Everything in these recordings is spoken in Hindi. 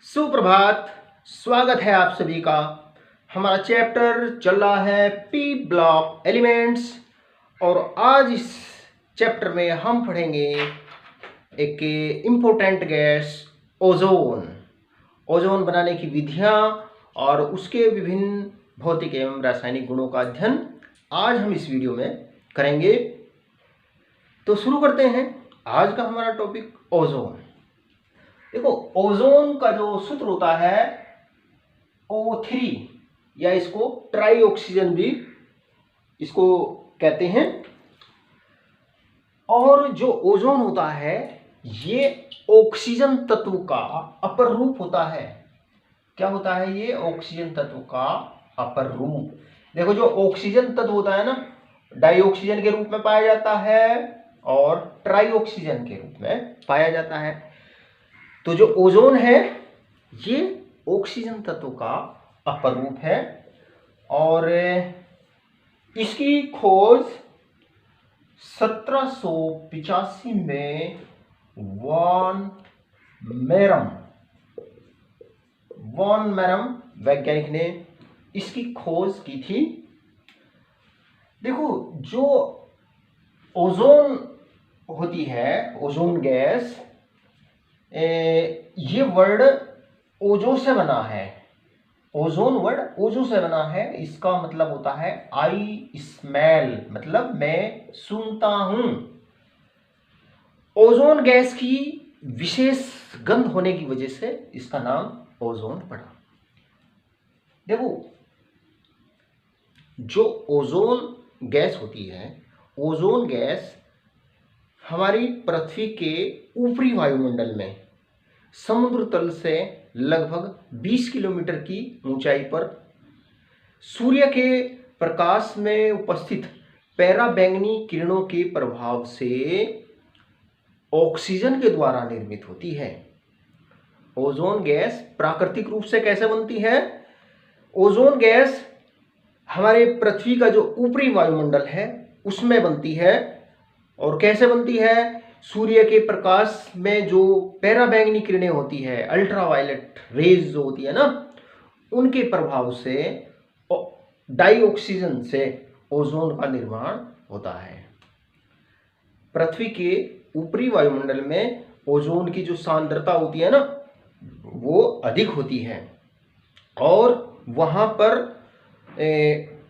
सुप्रभात। स्वागत है आप सभी का। हमारा चैप्टर चल रहा है पी ब्लॉक एलिमेंट्स और आज इस चैप्टर में हम पढ़ेंगे एक इम्पोर्टेंट गैस ओजोन। ओजोन बनाने की विधियां और उसके विभिन्न भौतिक एवं रासायनिक गुणों का अध्ययन आज हम इस वीडियो में करेंगे। तो शुरू करते हैं। आज का हमारा टॉपिक ओजोन। देखो, ओजोन का जो सूत्र होता है O3 या इसको ट्राई ऑक्सीजन भी इसको कहते हैं। और जो ओजोन होता है ये ऑक्सीजन तत्व का अपर रूप होता है। क्या होता है ये? ऑक्सीजन तत्व का अपर रूप। देखो, जो ऑक्सीजन तत्व होता है ना, डाइऑक्सीजन के रूप में पाया जाता है और ट्राई ऑक्सीजन के रूप में पाया जाता है। तो जो ओजोन है ये ऑक्सीजन तत्व का अपर रूप है और इसकी खोज 1785 में वॉन मैरम वैज्ञानिक ने इसकी खोज की थी। देखो, जो ओजोन होती है, ओजोन गैस, ये वर्ड ओजो से बना है। ओजोन वर्ड ओजो से बना है। इसका मतलब होता है आई स्मेल, मतलब मैं सूंघता हूं। ओजोन गैस की विशेष गंध होने की वजह से इसका नाम ओजोन पड़ा। देखो, जो ओजोन गैस होती है, ओजोन गैस हमारी पृथ्वी के ऊपरी वायुमंडल में समुद्र तल से लगभग 20 किलोमीटर की ऊंचाई पर सूर्य के प्रकाश में उपस्थित पराबैंगनी किरणों के प्रभाव से ऑक्सीजन के द्वारा निर्मित होती है। ओजोन गैस प्राकृतिक रूप से कैसे बनती है? ओजोन गैस हमारे पृथ्वी का जो ऊपरी वायुमंडल है उसमें बनती है। और कैसे बनती है? सूर्य के प्रकाश में जो पराबैंगनी किरणें होती है, अल्ट्रावायलेट रेज जो होती है ना, उनके प्रभाव से डाइऑक्सीजन से ओजोन का निर्माण होता है। पृथ्वी के ऊपरी वायुमंडल में ओजोन की जो सांद्रता होती है ना, वो अधिक होती है और वहां पर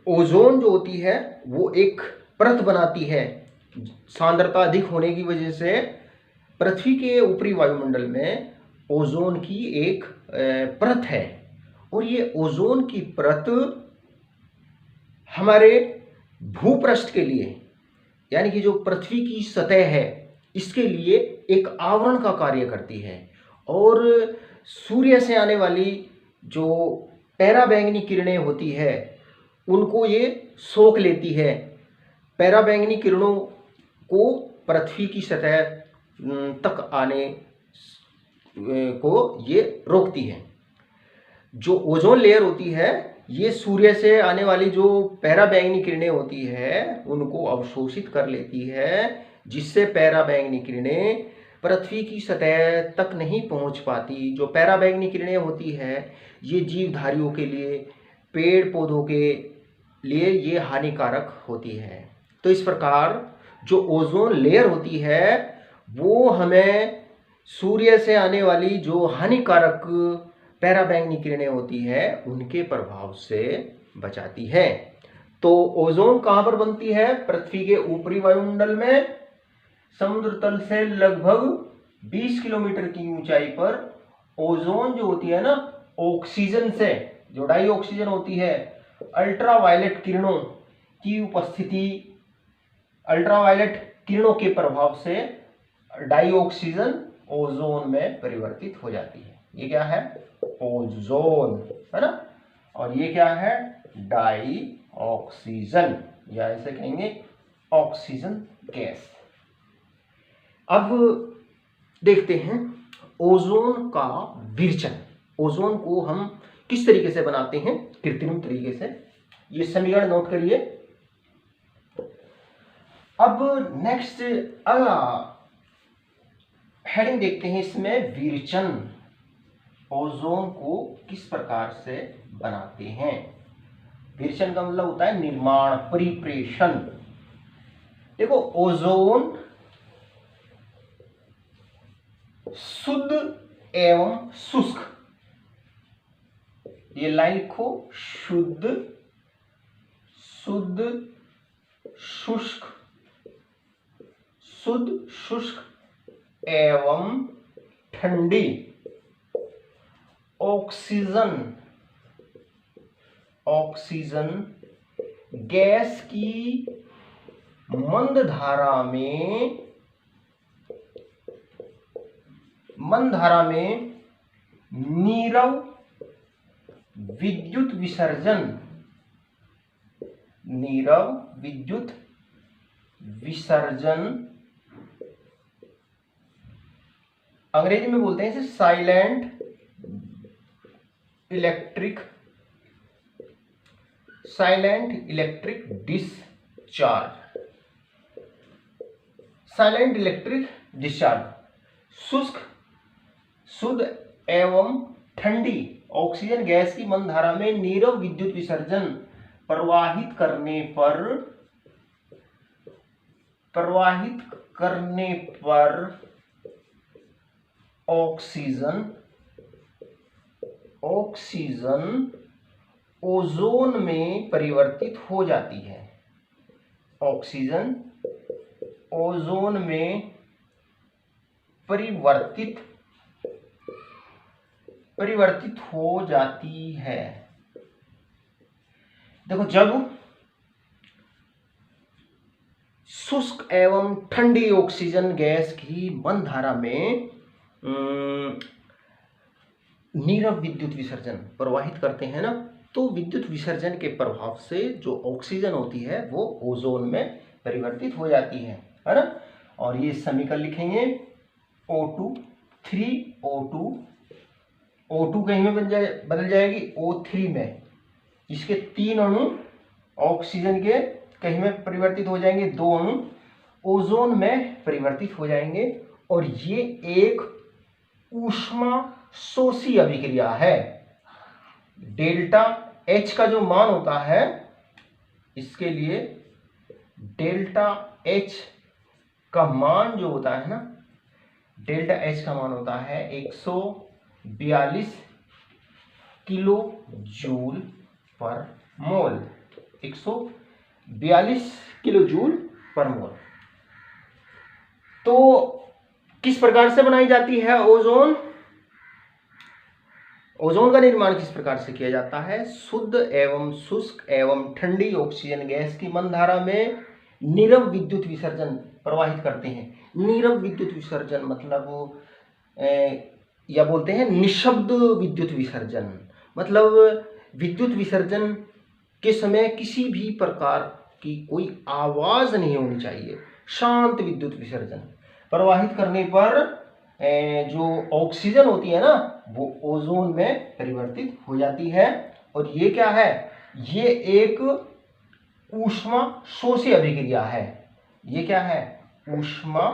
ओजोन जो होती है वो एक परत बनाती है। सांद्रता अधिक होने की वजह से पृथ्वी के ऊपरी वायुमंडल में ओजोन की एक परत है और ये ओजोन की परत हमारे भूपृष्ठ के लिए, यानी कि जो पृथ्वी की सतह है, इसके लिए एक आवरण का कार्य करती है और सूर्य से आने वाली जो पराबैंगनी किरणें होती है उनको ये सोख लेती है। पराबैंगनी किरणों को पृथ्वी की सतह तक आने को ये रोकती है। जो ओजोन लेयर होती है ये सूर्य से आने वाली जो पराबैंगनी किरणें होती है उनको अवशोषित कर लेती है, जिससे पराबैंगनी किरणें पृथ्वी की सतह तक नहीं पहुंच पाती। जो पराबैंगनी किरणें होती है ये जीवधारियों के लिए, पेड़ पौधों के लिए ये हानिकारक होती है। तो इस प्रकार जो ओजोन लेयर होती है वो हमें सूर्य से आने वाली जो हानिकारक पराबैंगनी किरणें होती है उनके प्रभाव से बचाती है। तो ओजोन कहां पर बनती है? पृथ्वी के ऊपरी वायुमंडल में समुद्र तल से लगभग 20 किलोमीटर की ऊंचाई पर ओजोन जो होती है ना, ऑक्सीजन से, जो डाइऑक्सीजन होती है, अल्ट्रावायलेट किरणों की उपस्थिति, अल्ट्रावायलेट किरणों के प्रभाव से डाइऑक्सीजन ओजोन में परिवर्तित हो जाती है। ये क्या है? ओजोन, है ना। और ये क्या है? डाइऑक्सीजन, या ऐसे कहेंगे ऑक्सीजन गैस। अब देखते हैं ओजोन का विरचन। ओजोन को हम किस तरीके से बनाते हैं? कृत्रिम तरीके से। ये समीकरण नोट करिए। अब नेक्स्ट अगला हेडिंग देखते हैं इसमें, विरचन। ओजोन को किस प्रकार से बनाते हैं। विरेचन का मतलब होता है निर्माण, परिप्रेषण। देखो ओजोन शुद्ध एवं शुष्क, ये लाइन लिखो, शुद्ध, शुद्ध शुष्क, शुद्ध शुष्क एवं ठंडी ऑक्सीजन, ऑक्सीजन गैस की मंद धारा में, मंद धारा में नीरव विद्युत विसर्जन, नीरव विद्युत विसर्जन, अंग्रेजी में बोलते हैं इसे silent electric, silent electric discharge, silent electric discharge, शुष्क, शुद्ध एवं ठंडी ऑक्सीजन गैस की मंद धारा में नीरव विद्युत विसर्जन प्रवाहित करने पर, प्रवाहित करने पर ऑक्सीजन, ऑक्सीजन ओजोन में परिवर्तित हो जाती है, ऑक्सीजन ओजोन में परिवर्तित हो जाती है। देखो जब शुष्क एवं ठंडी ऑक्सीजन गैस की मंद धारा में नीरव विद्युत विसर्जन प्रवाहित करते हैं ना, तो विद्युत विसर्जन के प्रभाव से जो ऑक्सीजन होती है वो ओजोन में परिवर्तित हो जाती है ना। और ये समीकरण लिखेंगे O2 3O2, O2 कहीं में बदल जाएगी O3 में, इसके 3 अणु ऑक्सीजन के कहीं में परिवर्तित हो जाएंगे, 2 अणु ओजोन में परिवर्तित हो जाएंगे। और ये एक ऊष्मा शोषी अभिक्रिया है। डेल्टा H का जो मान होता है, इसके लिए डेल्टा H का मान जो होता है ना, डेल्टा H का मान होता है 142 किलो जूल पर मोल, 142 किलो जूल पर मोल। तो किस प्रकार से बनाई जाती है ओजोन, ओजोन का निर्माण किस प्रकार से किया जाता है। शुद्ध एवं शुष्क एवं ठंडी ऑक्सीजन गैस की मंद धारा में नीरव विद्युत विसर्जन प्रवाहित करते हैं। नीरव विद्युत विसर्जन मतलब या बोलते हैं निशब्द विद्युत विसर्जन, मतलब विद्युत विसर्जन के समय किसी भी प्रकार की कोई आवाज नहीं होनी चाहिए, शांत विद्युत विसर्जन प्रवाहित करने पर जो ऑक्सीजन होती है ना वो ओजोन में परिवर्तित हो जाती है। और ये क्या है, ये एक ऊष्मा शोषी अभिक्रिया है। ये क्या है, ऊष्मा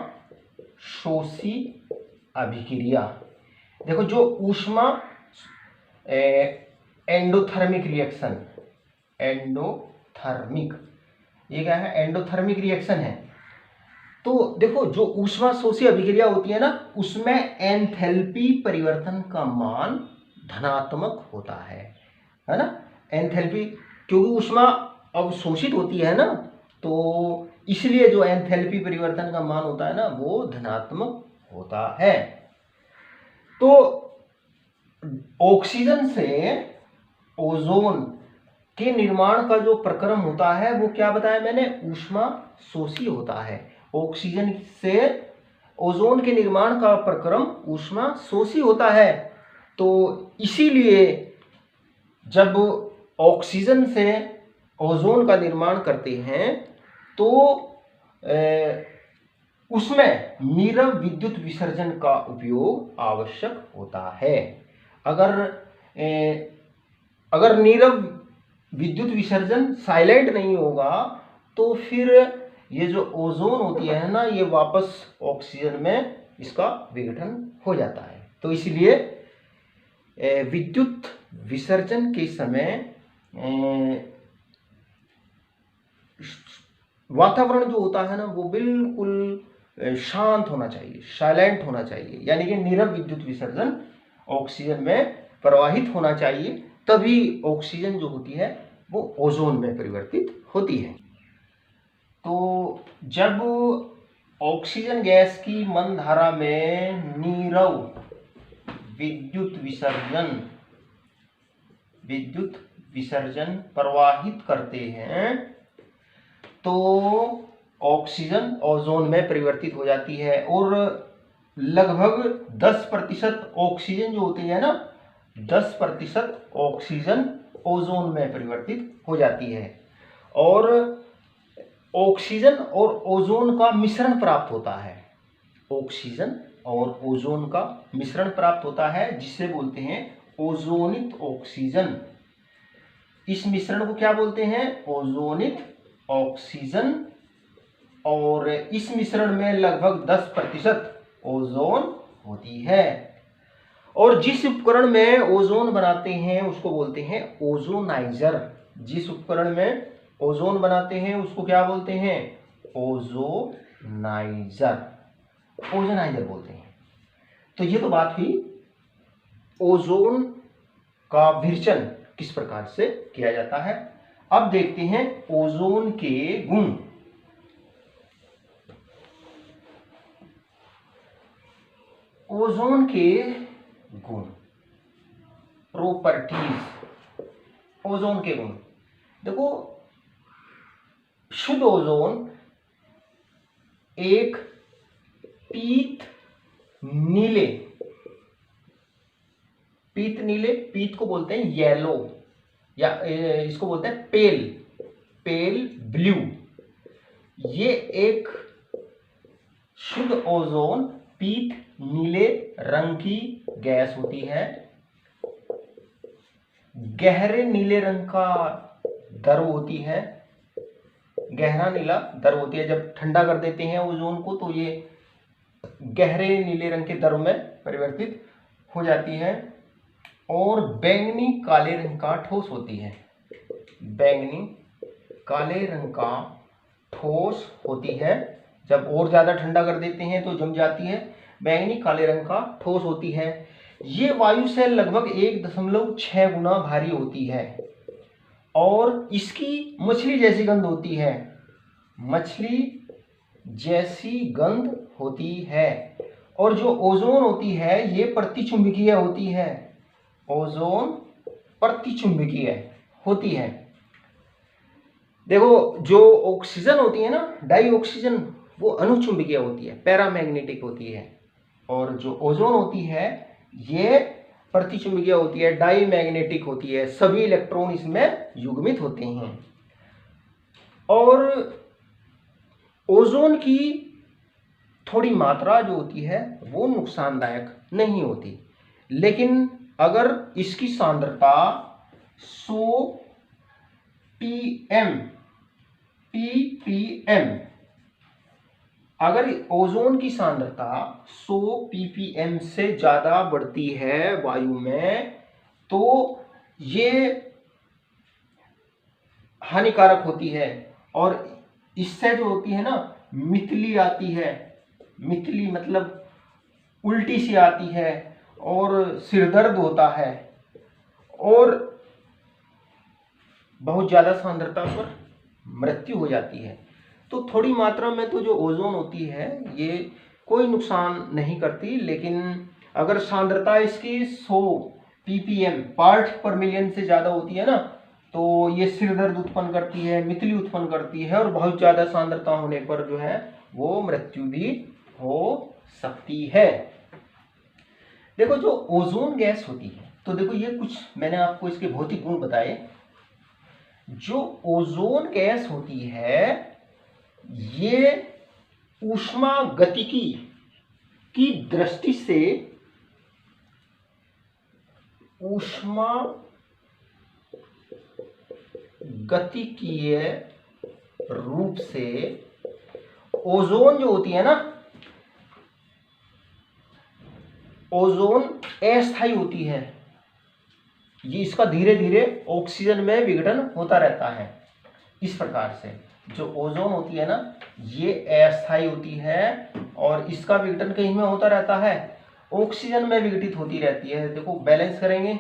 शोषी अभिक्रिया। देखो जो ऊष्मा एंडोथर्मिक रिएक्शन, एंडोथर्मिक, ये क्या है, एंडोथर्मिक रिएक्शन है। तो देखो जो ऊष्मा शोषी अभिक्रिया होती है ना, उसमें एंथैल्पी परिवर्तन का मान धनात्मक होता है ना। एंथैल्पी, क्योंकि ऊष्मा अवशोषित होती है ना, तो इसलिए जो एंथैल्पी परिवर्तन का मान होता है ना वो धनात्मक होता है। तो ऑक्सीजन से ओजोन के निर्माण का जो प्रक्रम होता है वो क्या बताया मैंने, ऊष्मा शोषी होता है। ऑक्सीजन से ओजोन के निर्माण का प्रक्रम ऊष्मा शोषी होता है। तो इसीलिए जब ऑक्सीजन से ओजोन का निर्माण करते हैं तो उसमें नीरव विद्युत विसर्जन का उपयोग आवश्यक होता है। अगर नीरव विद्युत विसर्जन साइलेंट नहीं होगा तो फिर ये जो ओजोन होती है ना, ये वापस ऑक्सीजन में इसका विघटन हो जाता है। तो इसलिए विद्युत विसर्जन के समय वातावरण जो होता है ना वो बिल्कुल शांत होना चाहिए, साइलेंट होना चाहिए, यानी कि नीरव विद्युत विसर्जन ऑक्सीजन में प्रवाहित होना चाहिए, तभी ऑक्सीजन जो होती है वो ओजोन में परिवर्तित होती है। तो जब ऑक्सीजन गैस की मंद धारा में नीरव विद्युत विसर्जन प्रवाहित करते हैं तो ऑक्सीजन ओजोन में परिवर्तित हो जाती है और लगभग 10% ऑक्सीजन जो होती है ना, 10% ऑक्सीजन ओजोन में परिवर्तित हो जाती है और ऑक्सीजन और ओजोन का मिश्रण प्राप्त होता है। ऑक्सीजन और ओजोन का मिश्रण प्राप्त होता है जिसे बोलते हैं ओजोनित ऑक्सीजन। इस मिश्रण को क्या बोलते हैं? ओजोनित ऑक्सीजन। और इस मिश्रण में लगभग 10% ओजोन होती है और जिस उपकरण में ओजोन बनाते हैं उसको बोलते हैं ओजोनाइजर। जिस उपकरण में ओजोन बनाते हैं उसको क्या बोलते हैं? ओजोनाइजर बोलते हैं। तो ये तो बात हुई ओजोन का विरचन किस प्रकार से किया जाता है। अब देखते हैं ओजोन के गुण। ओजोन के गुण, प्रॉपर्टीज। ओजोन के गुण देखो, शुद्ध ओजोन एक पीत नीले, पीत को बोलते हैं येलो या इसको बोलते हैं पेल ब्लू। ये एक शुद्ध ओजोन पीत नीले रंग की गैस होती है। गहरे नीले रंग का द्रव होती है, गहरा नीला द्रव होती है। जब ठंडा कर देते हैं ओजोन को तो ये गहरे नीले रंग के द्रव में परिवर्तित हो जाती है और बैंगनी काले रंग का ठोस होती है। बैंगनी काले रंग का ठोस होती है। जब और ज्यादा ठंडा कर देते हैं तो जम जाती है। बैंगनी काले रंग का ठोस होती है। ये वायु से लगभग 1.6 गुना भारी होती है और इसकी मछली जैसी गंध होती है। मछली जैसी गंध होती है। और जो ओजोन होती है ये प्रतिचुंबकीय होती है। ओजोन प्रतिचुंबकीय होती है। देखो, जो ऑक्सीजन होती है ना, डाई ऑक्सीजन, वो अनुचुंबकीय होती है, पैरामैग्नेटिक होती है। और जो ओजोन होती है ये प्रतिचुंबकीय होती है, डाई मैग्नेटिक होती है। सभी इलेक्ट्रॉन इसमें युग्मित होते हैं। और ओजोन की थोड़ी मात्रा जो होती है वो नुकसानदायक नहीं होती, लेकिन अगर इसकी सांद्रता 100 ppm, अगर ओजोन की सांद्रता 100 ppm से ज्यादा बढ़ती है वायु में तो ये हानिकारक होती है। और इससे जो होती है ना, मितली आती है। मितली मतलब उल्टी सी आती है और सिरदर्द होता है और बहुत ज्यादा सांद्रता पर मृत्यु हो जाती है। तो थोड़ी मात्रा में तो जो ओजोन होती है ये कोई नुकसान नहीं करती, लेकिन अगर सांद्रता इसकी 100 ppm पार्ट पर मिलियन से ज्यादा होती है ना तो ये सिरदर्द उत्पन्न करती है, मितली उत्पन्न करती है और बहुत ज्यादा सांद्रता होने पर जो है वो मृत्यु भी हो सकती है। देखो, जो ओजोन गैस होती है, तो देखो ये कुछ मैंने आपको इसके भौतिक गुण बताए। जो ओजोन गैस होती है ये ऊष्मागतिकी की दृष्टि से ऊष्मागतिकीय रूप से ओजोन जो होती है ना, ओजोन अस्थायी होती है। ये इसका धीरे धीरे ऑक्सीजन में विघटन होता रहता है। इस प्रकार से जो ओजोन होती है ना, ये अस्थायी होती है और इसका विघटन कहीं में होता रहता है, ऑक्सीजन में विघटित होती रहती है। देखो बैलेंस करेंगे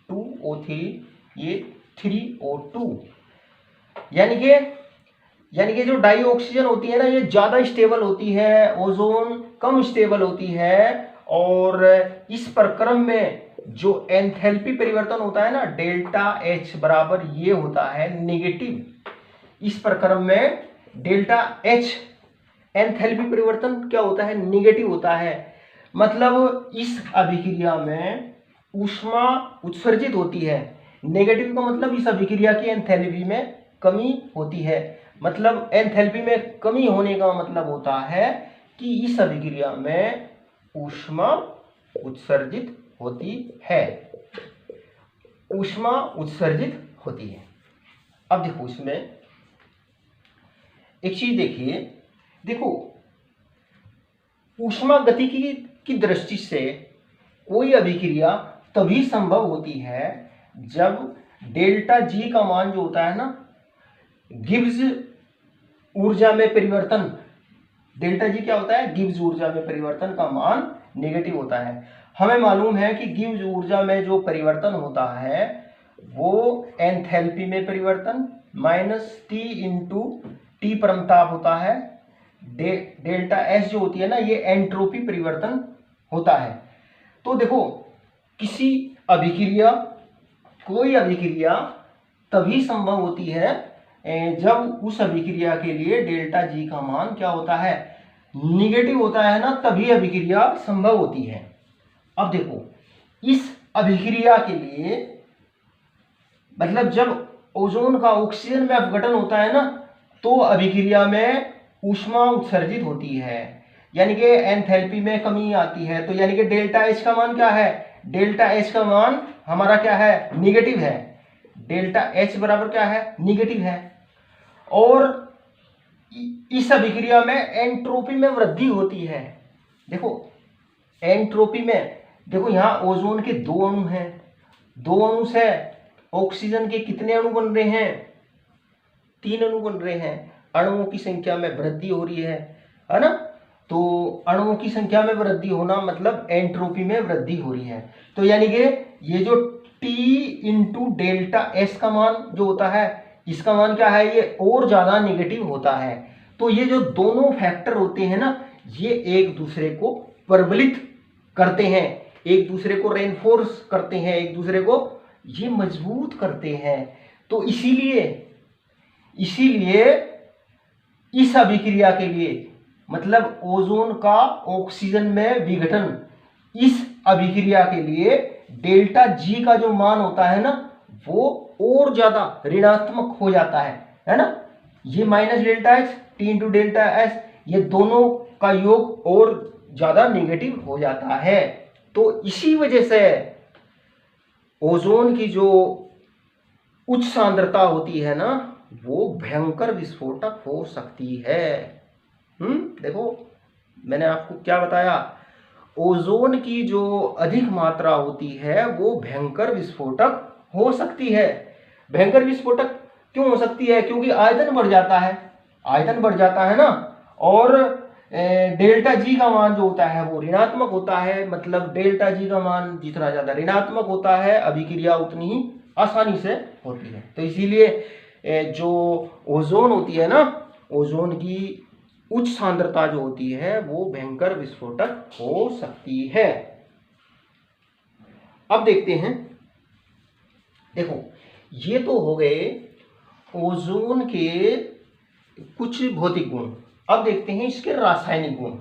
2O3, ये 3O2, यानी कि जो डाई ऑक्सीजन होती है ना, ये ज़्यादा स्टेबल होती है, ओजोन कम स्टेबल होती है। और इस प्रक्रम में जो एंथैल्पी परिवर्तन होता है ना, डेल्टा H बराबर ये होता है नेगेटिव। इस प्रक्रम में डेल्टा H एंथैल्पी परिवर्तन क्या होता है, नेगेटिव होता है। मतलब इस अभिक्रिया में ऊष्मा उत्सर्जित होती है। नेगेटिव का मतलब इस अभिक्रिया की एंथैल्पी में कमी होती है। मतलब एंथैल्पी में कमी होने का मतलब होता है कि इस अभिक्रिया में ऊष्मा उत्सर्जित होती है, ऊष्मा उत्सर्जित होती है। अब देखो इसमें एक चीज देखिए, देखो ऊष्मा गतिकी की दृष्टि से कोई अभिक्रिया तभी संभव होती है जब डेल्टा जी का मान जो होता है ना, गिब्स ऊर्जा में परिवर्तन, डेल्टा जी क्या होता है, गिब्स ऊर्जा में परिवर्तन का मान नेगेटिव होता है। हमें मालूम है कि गिब्स ऊर्जा में जो परिवर्तन होता है वो एंथैल्पी में परिवर्तन माइनस T इंटू टी परमताप होता है। डेल्टा एस जो होती है ना, ये एंट्रोपी परिवर्तन होता है। तो देखो किसी अभिक्रिया, कोई अभिक्रिया तभी संभव होती है जब उस अभिक्रिया के लिए डेल्टा जी का मान क्या होता है, निगेटिव होता है ना, तभी अभिक्रिया संभव होती है। अब देखो इस अभिक्रिया के लिए, मतलब जब ओजोन का ऑक्सीजन में अपघटन होता है ना, तो अभिक्रिया में ऊष्मा उत्सर्जित होती है, यानी कि एंथैल्पी में कमी आती है। तो यानी कि डेल्टा एच का मान क्या है, डेल्टा एच का मान हमारा क्या है, निगेटिव है। डेल्टा एच बराबर क्या है, निगेटिव है। और इस अभिक्रिया में एंट्रोपी में वृद्धि होती है। देखो एंट्रोपी में, देखो यहाँ ओजोन के 2 अणु हैं, 2 अणु से ऑक्सीजन के कितने अणु बन रहे हैं, 3 अणु बन रहे हैं। अणुओं की संख्या में वृद्धि हो रही है ना। तो अणुओं की संख्या में वृद्धि होना मतलब एंट्रोपी में वृद्धि हो रही है। तो यानी कि ये जो T इंटू डेल्टा एस का मान जो होता है, इसका मान क्या है, ये और ज्यादा निगेटिव होता है। तो ये जो दोनों फैक्टर होते हैं ना, ये एक दूसरे को प्रबलित करते हैं, एक दूसरे को रेनफोर्स करते हैं, एक दूसरे को ये मजबूत करते हैं। तो इसीलिए इस अभिक्रिया के लिए, मतलब ओजोन का ऑक्सीजन में विघटन, इस अभिक्रिया के लिए डेल्टा जी का जो मान होता है ना, वो और ज्यादा ऋणात्मक हो जाता है ना। ये minus delta H T into delta S, ये दोनों का योग और ज्यादा नेगेटिव हो जाता है। तो इसी वजह से ओजोन की जो उच्च सांद्रता होती है ना, वो भयंकर विस्फोटक हो सकती है। देखो मैंने आपको क्या बताया, ओजोन की जो अधिक मात्रा होती है वो भयंकर विस्फोटक हो सकती है। भयंकर विस्फोटक क्यों हो सकती है, क्योंकि आयतन बढ़ जाता है, आयतन बढ़ जाता है ना। और डेल्टा जी का मान जो होता है वो ऋणात्मक होता है। मतलब डेल्टा जी का मान जितना ज्यादा ऋणात्मक होता है, अभिक्रिया उतनी ही आसानी से होती है। तो इसीलिए जो ओजोन होती है ना, ओजोन की उच्च सांद्रता जो होती है वो भयंकर विस्फोटक हो सकती है। अब देखते हैं, देखो ये तो हो गए ओजोन के कुछ भौतिक गुण। अब देखते हैं इसके रासायनिक गुण।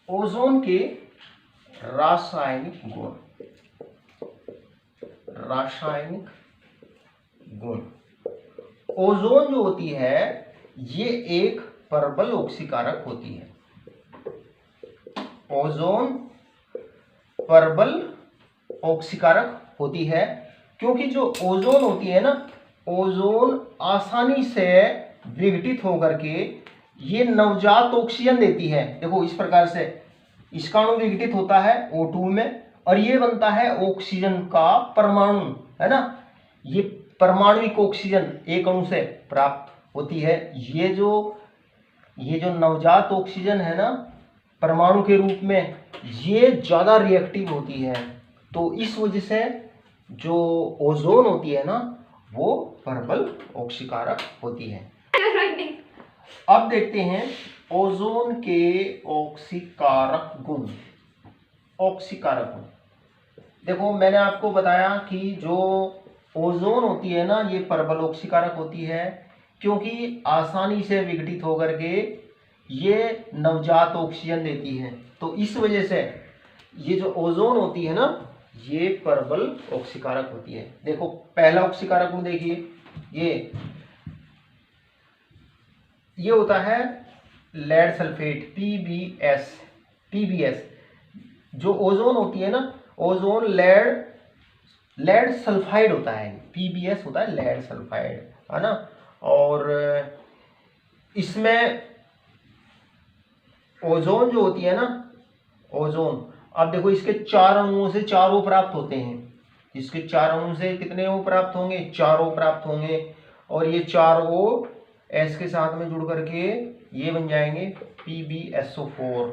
ओजोन के रासायनिक गुण, रासायनिक गुण। ओजोन जो होती है ये एक प्रबल ऑक्सीकारक होती है। ओजोन प्रबल ऑक्सीकारक होती है, क्योंकि जो ओजोन होती है ना, ओजोन आसानी से विघटित होकर के ये नवजात ऑक्सीजन देती है। देखो इस प्रकार से इसका अणु विघटित होता है O2 में और ये बनता है ऑक्सीजन का परमाणु, है ना। ये परमाणुिक ऑक्सीजन एक अणु से प्राप्त होती है। ये जो नवजात ऑक्सीजन है ना परमाणु के रूप में, ये ज़्यादा रिएक्टिव होती है। तो इस वजह से जो ओजोन होती है ना वो प्रबल ऑक्सीकारक होती है। अब देखते हैं ओजोन के ऑक्सीकारक गुण। देखो मैंने आपको बताया कि जो ओजोन होती है ना ये प्रबल ऑक्सीकारक होती है, क्योंकि आसानी से विघटित होकर के ये नवजात ऑक्सीजन देती है। तो इस वजह से ये जो ओजोन होती है ना ये प्रबल ऑक्सीकारक होती है। देखो पहला ऑक्सीकारक गुण देखिए, ये होता है लेड सल्फेट, पीबीएस। जो ओजोन होती है ना ओजोन लेड सल्फाइड होता है, पीबीएस होता है लेड सल्फाइड, है ना। और इसमें ओजोन जो होती है ना ओजोन, अब देखो इसके 4 अणुओं से 4 O प्राप्त होते हैं। इसके 4 अणु से कितने O प्राप्त होंगे? 4 O प्राप्त होंगे। और ये 4 O S के साथ में जुड़ करके ये बन जाएंगे PbSO4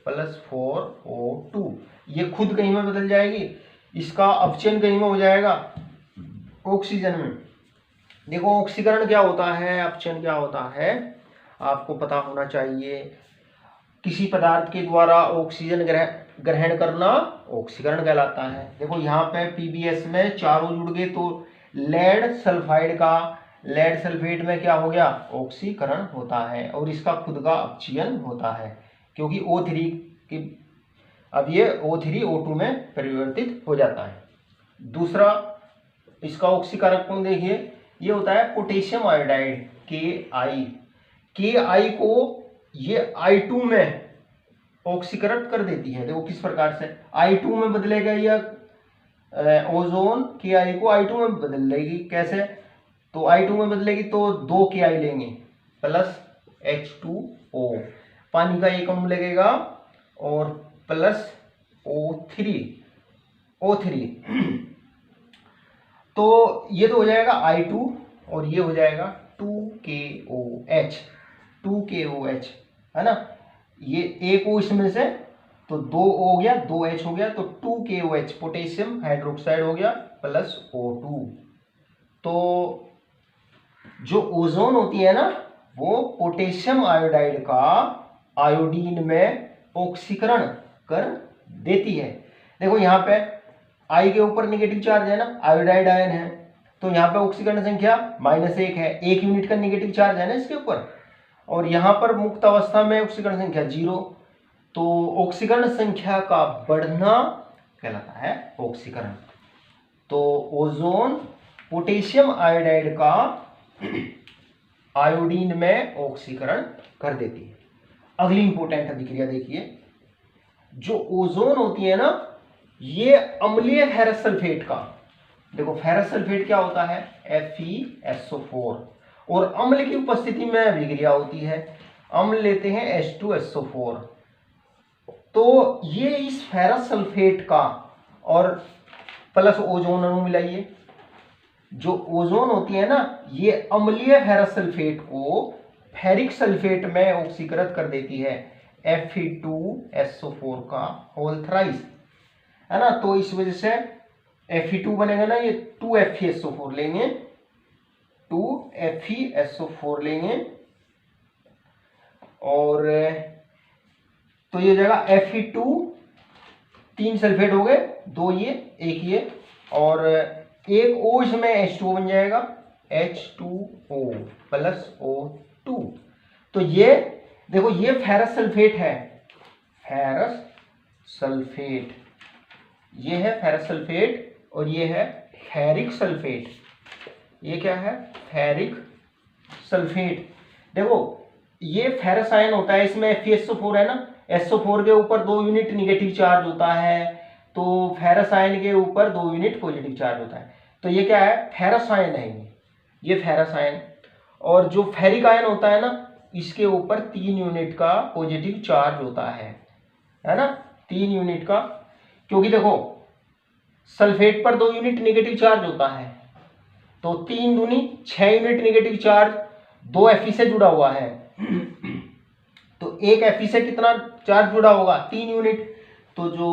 प्लस 4O2। ये खुद कहीं में बदल जाएगी, इसका अपचयन कहीं में हो जाएगा ऑक्सीजन में। देखो ऑक्सीकरण क्या होता है, अपचयन क्या होता है, आपको पता होना चाहिए। किसी पदार्थ के द्वारा ऑक्सीजन ग्रहण करना ऑक्सीकरण कहलाता है। देखो यहाँ पे पीबीएस में 4 O जुड़ गए तो लेड सल्फेट में क्या हो गया? ऑक्सीकरण होता है और इसका खुद का अपचयन होता है, क्योंकि O3 की अब ये O3 O2 में परिवर्तित हो जाता है। दूसरा इसका ऑक्सीकारक गुण देखिए, ये होता है पोटेशियम आयोडाइड Ki को ये I2 में ऑक्सीकृत कर देती है। देखो किस प्रकार से I2 में बदलेगा, यह ओजोन Ki को I2 में बदल देगी। कैसे? तो I2 में बदलेगी तो 2 Ki लेंगे प्लस H2O, पानी का एक अणु लगेगा और प्लस O3 तो ये तो हो जाएगा I2 और ये हो जाएगा 2KOH, है ना। ये एक O इसमें से तो 2 O हो गया, 2H हो गया, तो 2KOH पोटेशियम हाइड्रोक्साइड हो गया प्लस O2। तो जो ओजोन होती है ना वो पोटेशियम आयोडाइड का आयोडीन में ऑक्सीकरण कर देती है। देखो यहाँ पे I के ऊपर नेगेटिव चार्ज है ना, आयोडाइड आयन है, तो यहाँ पे ऑक्सीकरण संख्या -1 है, 1 यूनिट का नेगेटिव चार्ज है ना इसके ऊपर। और यहाँ पर मुक्त अवस्था में ऑक्सीकरण संख्या 0, तो ऑक्सीकरण संख्या का बढ़ना कहलाता है ऑक्सीकरण। तो ओजोन पोटेशियम आयोडाइड का आयोडीन में ऑक्सीकरण कर देती है। अगली इंपॉर्टेंट अभिक्रिया देखिए, जो ओजोन होती है ना ये अम्लीय फेरस सल्फेट का, देखो फेरस सल्फेट क्या होता है? FeSO4, और अम्ल की उपस्थिति में अभिक्रिया होती है। अम्ल लेते हैं H2SO4, तो ये इस फेरस सल्फेट का और प्लस ओजोन अणु मिलाइए। जो ओजोन होती है ना ये अम्लीय फेरस सल्फेट को फेरिक सल्फेट में ऑक्सीकृत कर देती है, Fe2SO4 का होल थ्राइस, है ना। तो इस वजह से Fe2 बनेगा ना, ये 2FeSO4 लेंगे, 2FeSO4 लेंगे और तो ये हो जाएगा Fe2, 3 सल्फेट हो गए, 2 ये 1 ये, और एक O इसमें H2O बन जाएगा, H2O प्लस O2। तो ये देखो ये फेरस सल्फेट है, फेरस सल्फेट, ये है फेरस सल्फेट और ये है फेरिक सल्फेट। ये क्या है? Ferric sulphate. देखो ये फेरस आयन होता है, इसमें FeSO4 है ना, SO4 के ऊपर 2 यूनिट निगेटिव चार्ज होता है, तो फेरस आयन के ऊपर 2 यूनिट पॉजिटिव चार्ज होता है। तो ये क्या है? फेरस आयन है ये फेरस आयन। और जो फेरिक आयन होता है ना इसके ऊपर 3 यूनिट का पॉजिटिव चार्ज होता है ना, 3 यूनिट का। क्योंकि देखो सल्फेट पर 2 यूनिट नेगेटिव चार्ज होता है, तो 3 दूनी 6 यूनिट नेगेटिव चार्ज 2 Fe से जुड़ा हुआ है, तो एक Fe से कितना चार्ज जुड़ा होगा, 3 यूनिट। तो जो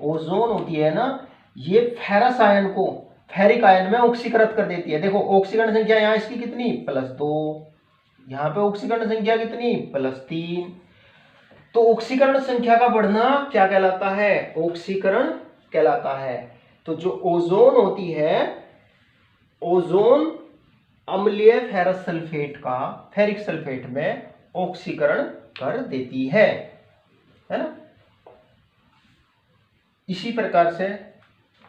ओजोन होती है ना, ये फेरस आयन को फेरिक आयन में ऑक्सीकृत कर देती है। देखो ऑक्सीकरण संख्या यहाँ इसकी कितनी, +2, यहाँ पे ऑक्सीकरण संख्या कितनी, +3। तो ऑक्सीकरण संख्या का बढ़ना क्या कहलाता है, ऑक्सीकरण कहलाता है। तो जो ओजोन होती है, ओजोन अम्लीय फेरस सल्फेट का फेरिक सल्फेट में ऑक्सीकरण कर देती है ना। इसी प्रकार से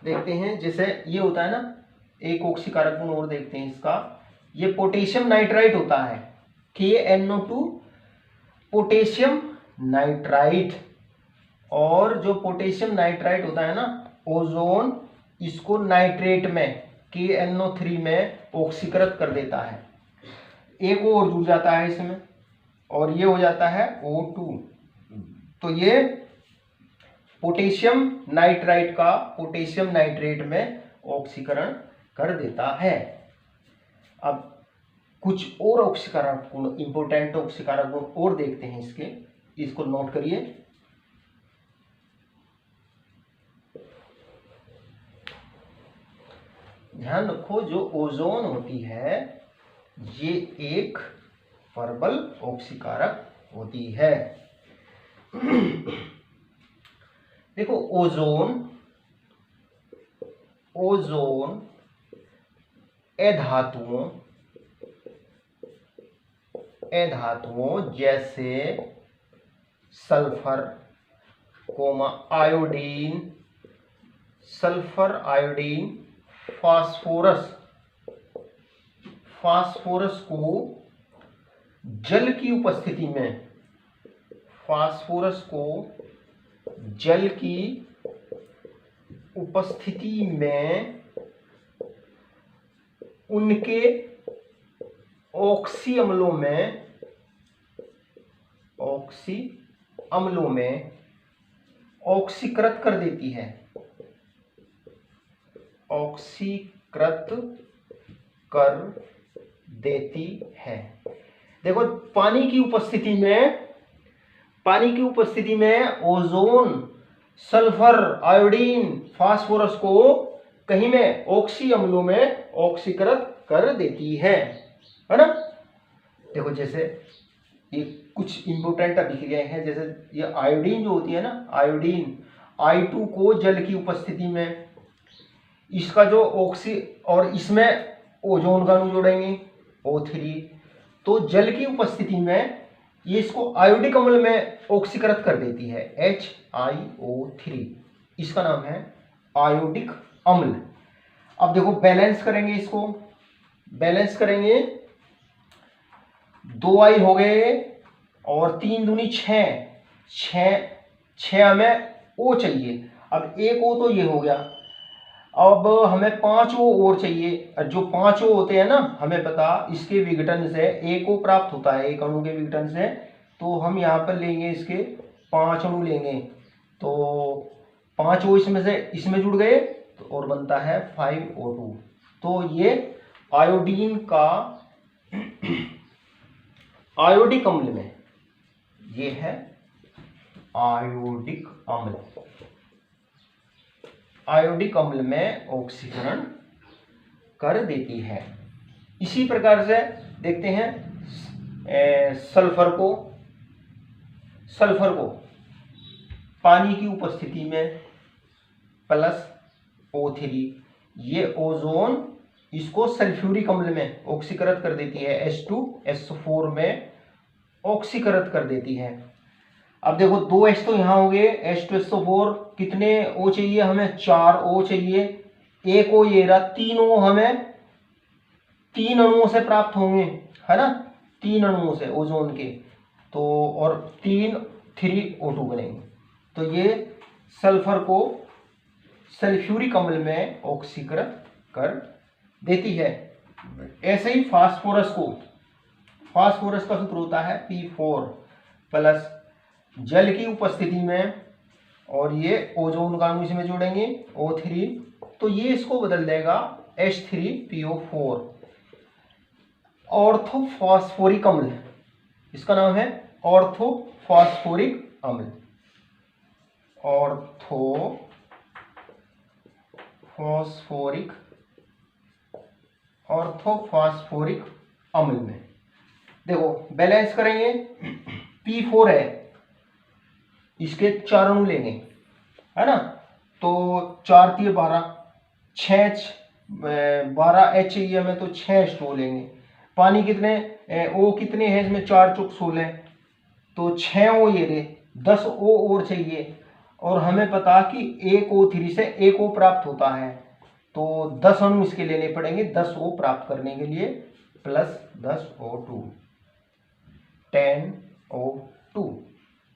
देखते हैं, जैसे ये होता है ना, एक ऑक्सीकारक गुण और देखते हैं इसका। ये पोटेशियम नाइट्राइट होता है, KNO2 पोटेशियम नाइट्राइट। और जो पोटेशियम नाइट्राइट होता है ना, ओजोन इसको नाइट्रेट में KNO3 में ऑक्सीकृत कर देता है। एक और जुड़ जाता है इसमें, और ये हो जाता है O2। तो ये पोटेशियम नाइट्राइट का पोटेशियम नाइट्रेट में ऑक्सीकरण कर देता है। अब कुछ और ऑक्सीकारक गुण, इंपोर्टेंट ऑक्सीकारक गुण और देखते हैं इसके, इसको नोट करिए। ध्यान रखो, जो ओजोन होती है ये एक प्रबल ऑक्सीकारक होती है। देखो ओजोन अधातुओं जैसे सल्फर, आयोडीन, फास्फोरस को जल की उपस्थिति में उनके ऑक्सी अम्लों में ऑक्सीकृत कर देती है, देखो पानी की उपस्थिति में ओजोन सल्फर, आयोडीन, फास्फोरस को कहीं में ऑक्सी अम्लों में ऑक्सीकृत कर देती है ना। देखो जैसे ये कुछ इंपोर्टेंट अभिक्रियाएं हैं, जैसे ये आयोडीन जो होती है ना, आयोडीन I2 को जल की उपस्थिति में इसका जो ऑक्सी, और इसमें ओजोन का अणु जोड़ेंगे O3, तो जल की उपस्थिति में ये इसको आयोडिक अम्ल में ऑक्सीकृत कर देती है, HiO3, इसका नाम है आयोडिक अम्ल। अब देखो बैलेंस करेंगे, इसको बैलेंस करेंगे, 2I हो गए और 3 दूनी 6 हमें O चाहिए। अब एक O तो ये हो गया, अब हमें 5 O और चाहिए। जो 5 O होते हैं ना, हमें पता इसके विघटन से 1 O प्राप्त होता है, एक अणु के विघटन से। तो हम यहाँ पर लेंगे इसके 5 अणु लेंगे, तो 5 O इसमें जुड़ गए, तो और बनता है 5O2। तो ये आयोडीन का आयोडिक अम्ल में, ये है आयोडिक अम्ल में ऑक्सीकरण कर देती है। इसी प्रकार से देखते हैं सल्फर को पानी की उपस्थिति में +O3, ये ओजोन इसको सल्फ्यूरिक अम्ल में ऑक्सीकृत कर देती है, H2SO4 में ऑक्सीकृत कर देती है। अब देखो 2H तो यहाँ हो गए, H2SO4 कितने O चाहिए हमें, 4 O चाहिए, एक O ये रहा, 3 O हमें 3 अणुओं से प्राप्त होंगे, है ना, 3 अणुओं से ओजोन के, तो और 3O2 बनेंगे। तो ये सल्फर को सल्फ्यूरिक अम्ल में ऑक्सीकृत कर देती है। ऐसे ही फास्फोरस का सूत्र होता है P4 प्लस, जल की उपस्थिति में और ये ओजोन का अणु इसमें जोड़ेंगे O3, तो ये इसको बदल देगा H3PO4, ऑर्थोफॉस्फोरिक अम्ल, इसका नाम है ऑर्थोफॉस्फोरिक अम्ल, ऑर्थोफॉस्फोरिक अम्ल में देखो बैलेंस करेंगे, P4 है, इसके 4 अणु लेंगे, है ना, तो 4 3 12, 6 12 HAE में तो 6 H2O लेंगे। पानी कितने, O कितने हैं इसमें, 4 चौक 16, तो 6 O ये रहे, 10 O और चाहिए, और हमें पता कि एक O3 से एक O प्राप्त होता है, तो 10 अणु इसके लेने पड़ेंगे 10 O प्राप्त करने के लिए, प्लस 10 O2, 10 O2।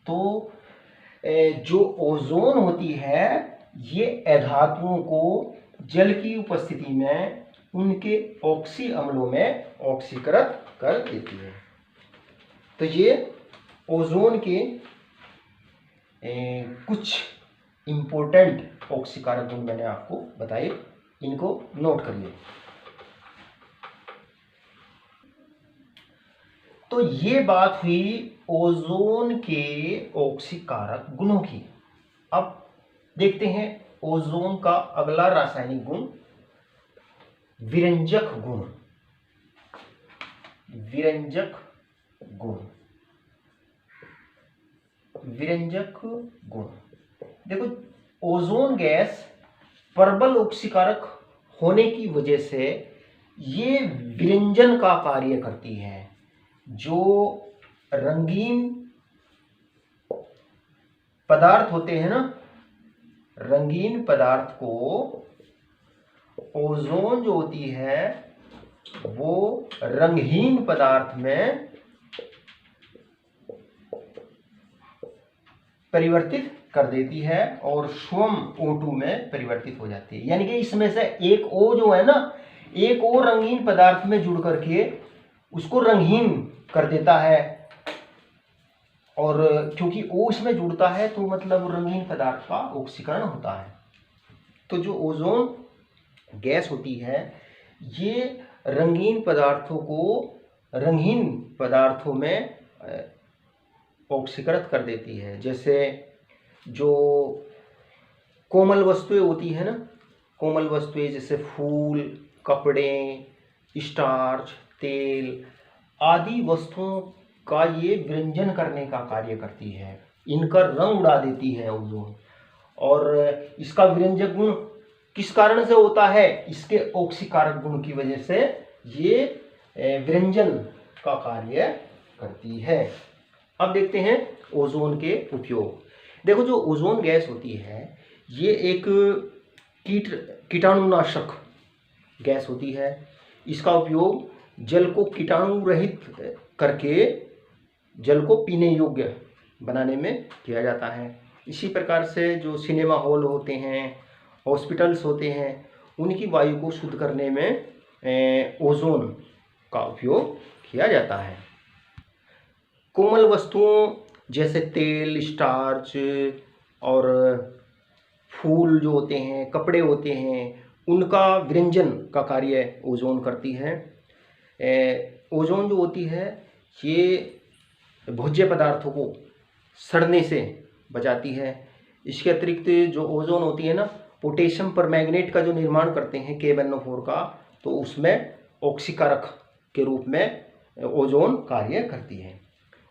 तो जो ओजोन होती है ये अधातुओं को जल की उपस्थिति में उनके ऑक्सी अम्लों में ऑक्सीकृत कर देती है। तो ये ओजोन के कुछ इंपॉर्टेंट ऑक्सीकारक गुण मैंने आपको बताए, इनको नोट करिए। तो ये बात हुई ओजोन के ऑक्सीकारक गुणों की। अब देखते हैं ओजोन का अगला रासायनिक गुण, विरंजक गुण। विरंजक गुण, विरंजक गुण देखो, ओजोन गैस प्रबल ऑक्सीकारक होने की वजह से ये विरंजन का कार्य करती है। जो रंगीन पदार्थ होते हैं ना, रंगीन पदार्थ को ओजोन जो होती है वो रंगहीन पदार्थ में परिवर्तित कर देती है और स्वयं O2 में परिवर्तित हो जाती है। यानी कि इसमें से एक O जो है ना, एक O रंगीन पदार्थ में जुड़ करके उसको रंगहीन कर देता है, और क्योंकि O इसमें जुड़ता है तो मतलब रंगीन पदार्थ का ऑक्सीकरण होता है। तो जो ओजोन गैस होती है ये रंगीन पदार्थों को रंगहीन पदार्थों में ऑक्सीकृत कर देती है। जैसे जो कोमल वस्तुएं होती है ना, कोमल वस्तुएं जैसे फूल, कपड़े, स्टार्च, तेल आदि वस्तुओं का ये विरंजन करने का कार्य करती है, इनका रंग उड़ा देती है ओजोन। और इसका विरंजक गुण किस कारण से होता है, इसके ऑक्सीकारक गुण की वजह से ये विरंजन का कार्य करती है। अब देखते हैं ओजोन के उपयोग। देखो जो ओजोन गैस होती है ये एक कीटाणुनाशक गैस होती है। इसका उपयोग जल को कीटाणु रहित करके जल को पीने योग्य बनाने में किया जाता है। इसी प्रकार से जो सिनेमा हॉल होते हैं, हॉस्पिटल्स होते हैं, उनकी वायु को शुद्ध करने में ओजोन का उपयोग किया जाता है। कोमल वस्तुओं जैसे तेल, स्टार्च और फूल जो होते हैं, कपड़े होते हैं, उनका विरंजन का कार्य ओजोन करती है। ओजोन जो होती है ये भोज्य पदार्थों को सड़ने से बचाती है। इसके अतिरिक्त जो ओजोन होती है ना, पोटेशियम परमैंगनेट का जो निर्माण करते हैं K1O4 का, तो उसमें ऑक्सीकारक के रूप में ओजोन कार्य करती है।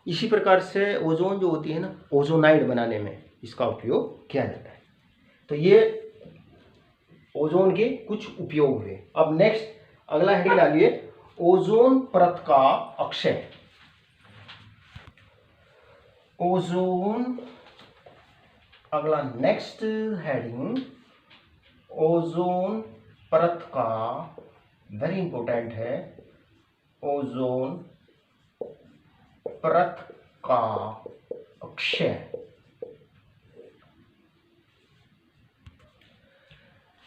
इसी प्रकार से ओजोन जो होती है ना, ओजोनाइड बनाने में इसका उपयोग किया जाता है। तो ये ओजोन के कुछ उपयोग हुए। अब नेक्स्ट अगला हेडिंग डालिए, ओजोन परत का अक्षय। ओजोन अगला नेक्स्ट हेडिंग, ओजोन परत का, वेरी इंपॉर्टेंट है, ओजोन परत का अक्षय।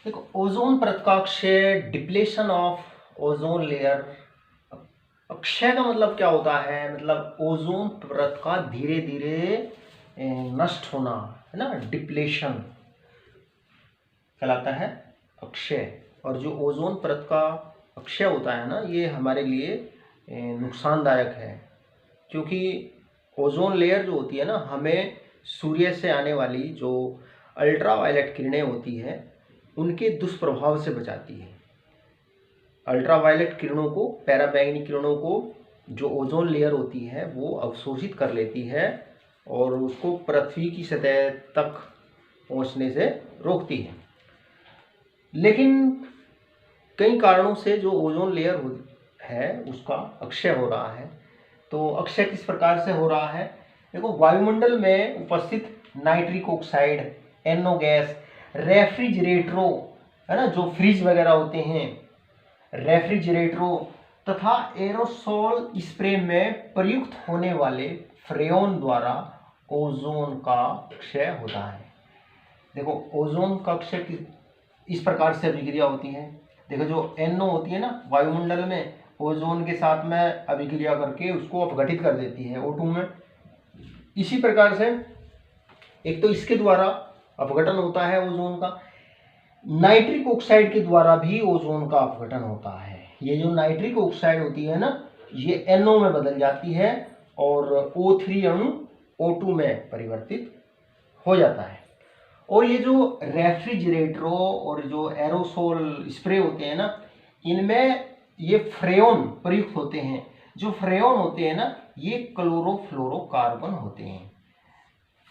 देखो ओजोन परत का Akshay, depletion of ozone layer. Akshay का मतलब क्या होता है, मतलब ओजोन परत का धीरे धीरे नष्ट होना है ना, डिप्लेशन कहलाता है अक्षय। और जो ओजोन परत का अक्षय होता है ना, ये हमारे लिए नुकसानदायक है, क्योंकि ओजोन लेयर जो होती है ना, हमें सूर्य से आने वाली जो अल्ट्रा वायलेट किरणें होती हैं उनके दुष्प्रभाव से बचाती है। अल्ट्रा वायलेट किरणों को, पैराबैंगनी किरणों को जो ओजोन लेयर होती है वो अवशोषित कर लेती है और उसको पृथ्वी की सतह तक पहुंचने से रोकती है। लेकिन कई कारणों से जो ओजोन लेयर है उसका अक्षय हो रहा है। तो अक्षय किस प्रकार से हो रहा है? देखो, वायुमंडल में उपस्थित नाइट्रिक ऑक्साइड, NO गैस, रेफ्रिजरेटरों, है ना, जो फ्रिज वगैरह होते हैं, रेफ्रिजरेटरों तथा एरोसोल स्प्रे में प्रयुक्त होने वाले फ्रेओन द्वारा ओजोन का क्षय होता है। देखो, ओजोन का क्षय इस प्रकार से अभिक्रिया होती है। देखो, जो NO होती है ना वायुमंडल में, ओजोन के साथ में अभिक्रिया करके उसको अपघटित कर देती है O2 में। इसी प्रकार से एक तो इसके द्वारा अपघटन होता है ओजोन का, नाइट्रिक ऑक्साइड के द्वारा भी ओजोन का अपघटन होता है। ये जो नाइट्रिक ऑक्साइड होती है ना, ये NO में बदल जाती है और O3 अणु O2 में परिवर्तित हो जाता है। और ये जो रेफ्रिजरेटरों और जो एरोसोल स्प्रे होते हैं ना, इनमें ये फ्रेओन प्रयुक्त होते हैं। जो फ्रेओन होते हैं ना, ये क्लोरोफ्लोरोकार्बन होते हैं।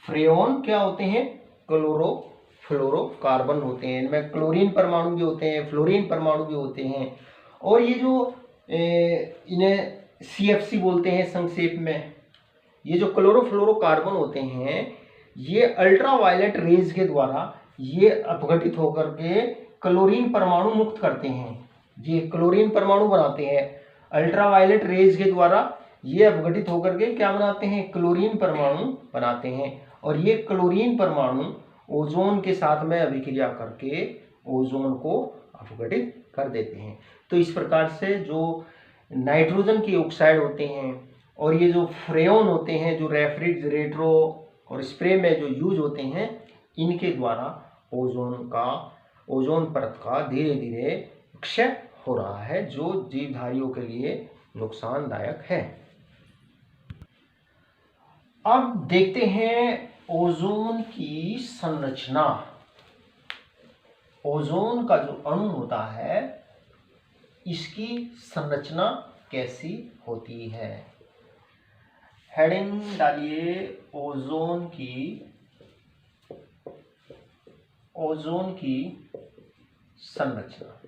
फ्रेओन क्या होते हैं? क्लोरोफ्लोरोकार्बन होते हैं। इनमें क्लोरीन परमाणु भी होते हैं, फ्लोरीन परमाणु भी होते हैं। और ये जो इन्हें CFC बोलते हैं संक्षेप में, ये जो क्लोरोफ्लोरोकार्बन होते हैं, ये अल्ट्रा वायलेट रेज के द्वारा ये अपघटित होकर के क्लोरीन परमाणु मुक्त करते हैं। ये क्लोरीन परमाणु बनाते हैं। अल्ट्रा वायलेट रेज के द्वारा ये अपघटित होकर के क्या बनाते हैं? क्लोरीन परमाणु बनाते हैं। और ये क्लोरीन परमाणु ओजोन के साथ में अभिक्रिया करके ओजोन को अपघटित कर देते हैं। तो इस प्रकार से जो नाइट्रोजन की ऑक्साइड होते हैं और ये जो फ्रेओन होते हैं, जो रेफ्रिजरेटरों और स्प्रे में जो यूज होते हैं, इनके द्वारा ओजोन परत का धीरे धीरे क्षय हो रहा है, जो जीवधारियों के लिए नुकसानदायक है। अब देखते हैं ओजोन की संरचना। ओजोन का जो अणु होता है, इसकी संरचना कैसी होती है? हेडिंग डालिए ओजोन की संरचना।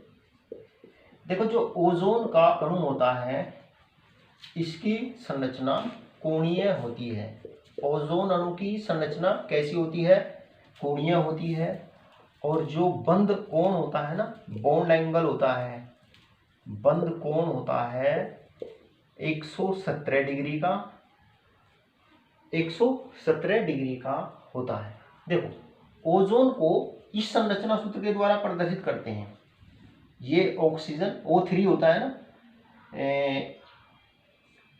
देखो, जो ओजोन का अणु होता है इसकी संरचना कोणीय होती है। ओजोन अणु की संरचना कैसी होती है? कोणीय होती है। और जो बंद कोण होता है ना, बॉन्ड एंगल होता है, बंद कोण होता है 117 डिग्री का, 117 डिग्री का होता है। देखो, ओजोन को इस संरचना सूत्र के द्वारा प्रदर्शित करते हैं। ये ऑक्सीजन O3 होता है ना,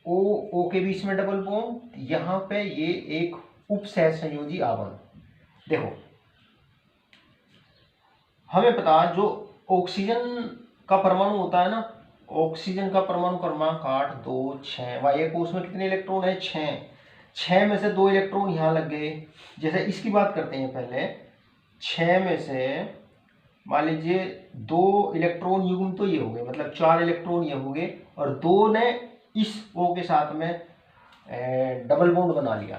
O के बीच में डबल बॉन्ड, यहाँ पे ये एक उपसहसंयोजी आवरण। देखो, हमें पता जो ऑक्सीजन का परमाणु होता है ना, ऑक्सीजन का परमाणु क्रमांक 8, 2, 6, बाह्य कोश में कितने इलेक्ट्रॉन है? 6 में से 2 इलेक्ट्रॉन यहाँ लग गए। जैसे इसकी बात करते हैं पहले, 6 में से मान लीजिए 2 इलेक्ट्रॉन युग्म तो ये हो गए, मतलब 4 इलेक्ट्रॉन ये हो गए, और 2 ने इस O के साथ में डबल बॉन्ड बना लिया।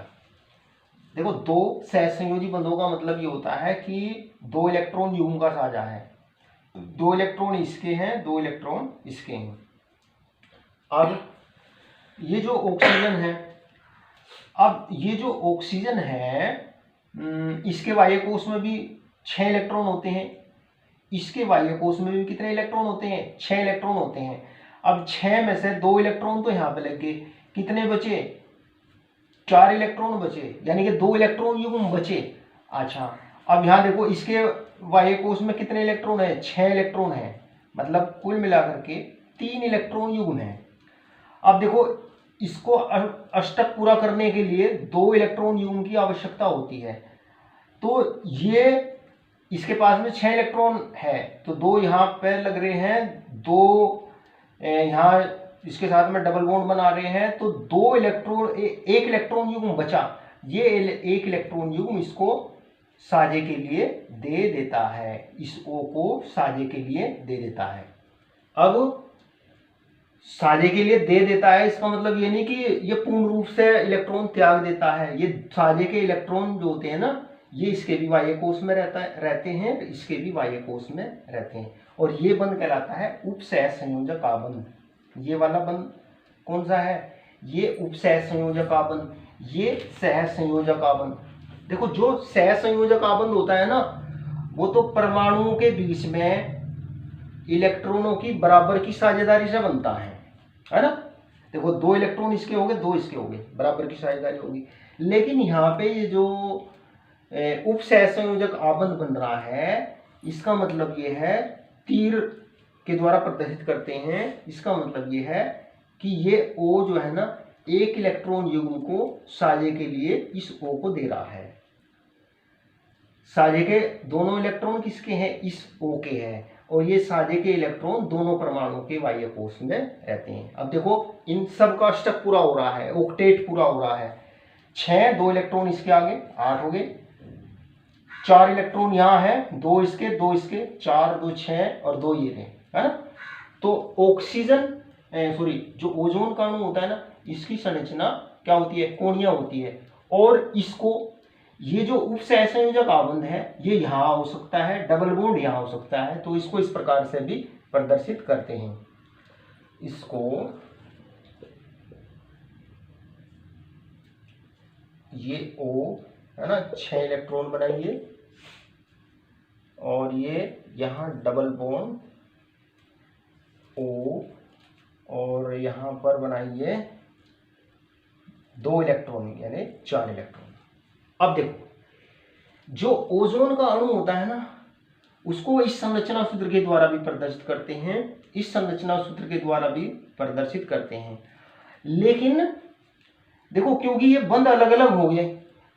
देखो, 2 सहसंयोजी बंधों का मतलब ये होता है कि 2 इलेक्ट्रॉन युग्म का साझा है। 2 इलेक्ट्रॉन इसके हैं, 2 इलेक्ट्रॉन इसके हैं। अब ये जो ऑक्सीजन है, इसके बाह्य कोश में भी 6 इलेक्ट्रॉन होते हैं। इसके बाह्य कोश में भी कितने इलेक्ट्रॉन होते हैं? 6 इलेक्ट्रॉन होते हैं। अब 6 में से 2 इलेक्ट्रॉन तो यहाँ पे लग गए, कितने बचे? 4 इलेक्ट्रॉन बचे, यानी कि 2 इलेक्ट्रॉन युग्म बचे। अच्छा, अब यहाँ देखो, इसके बाह्य कोश में कितने इलेक्ट्रॉन है? 6 इलेक्ट्रॉन है, मतलब कुल मिलाकर के 3 इलेक्ट्रॉन युग्म है। अब देखो, इसको अष्टक पूरा करने के लिए 2 इलेक्ट्रॉन युग्म की आवश्यकता होती है। तो ये इसके पास में 6 इलेक्ट्रॉन है, तो 2 यहाँ पे लग रहे हैं, 2 यहाँ इसके साथ में डबल बॉन्ड बना रहे हैं, तो 2 इलेक्ट्रॉन, एक इलेक्ट्रॉन युग्म बचा, ये एक इलेक्ट्रॉन युग्म इसको साझे के लिए दे देता है, इस O को साझे के लिए दे देता है। अब साझे के लिए दे देता है, इसका मतलब ये नहीं कि ये पूर्ण रूप से इलेक्ट्रॉन त्याग देता है। ये साझे के इलेक्ट्रॉन जो होते हैं ना, ये इसके भी बाह्य कोश में रहते हैं, इसके भी बाह्य कोश में रहते हैं, और ये बंध कहलाता है उपसह संयोजक आबंध। ये वाला बंध कौन सा है? ये उपसह संयोजक आबंध, ये सह संयोजक आबंध। देखो जो सह संयोजक आबंध होता है ना, वो तो परमाणुओं के बीच में इलेक्ट्रॉनों की बराबर की साझेदारी से बनता है ना। देखो 2 इलेक्ट्रॉन इसके हो गए, 2 इसके हो गए, बराबर की साझेदारी होगी। लेकिन यहाँ पे ये जो उपसह संयोजक आबंध बन रहा है, इसका मतलब ये है, तीर के द्वारा प्रदर्शित करते हैं, इसका मतलब ये है कि ये O जो है ना, एक इलेक्ट्रॉन युग्म को साझे के लिए इस O को दे रहा है। साझे के दोनों इलेक्ट्रॉन किसके हैं? इस O के हैं, और ये साझे के इलेक्ट्रॉन दोनों परमाणु के बाह्य कोश में रहते हैं। अब देखो इन सब का अष्टक पूरा हो रहा है, ऑक्टेट पूरा हो रहा है। 6, 2 इलेक्ट्रॉन इसके आगे, 8 हो गए। 4 इलेक्ट्रॉन यहाँ है, 2 इसके, 2 इसके, 4, 2, 6 और 2 ये रहे, है ना। तो ऑक्सीजन जो ओजोन का अणु होता है ना, इसकी संरचना क्या होती है? कोणीय होती है। और इसको, ये जो उपसह संयोजक आबंध है, ये यहाँ हो सकता है, डबल बॉन्ड यहाँ हो सकता है, तो इसको इस प्रकार से भी प्रदर्शित करते हैं। इसको ये O है ना, 6 इलेक्ट्रॉन बनाइए, और ये यहाँ डबल बॉन्ड O, और यहाँ पर बनाइए 2 इलेक्ट्रॉन, यानी 4 इलेक्ट्रॉन। अब देखो जो ओजोन का अणु होता है ना, उसको इस संरचना सूत्र के द्वारा भी प्रदर्शित करते हैं, इस संरचना सूत्र के द्वारा भी प्रदर्शित करते हैं। लेकिन देखो क्योंकि ये बंध अलग अलग हो गए,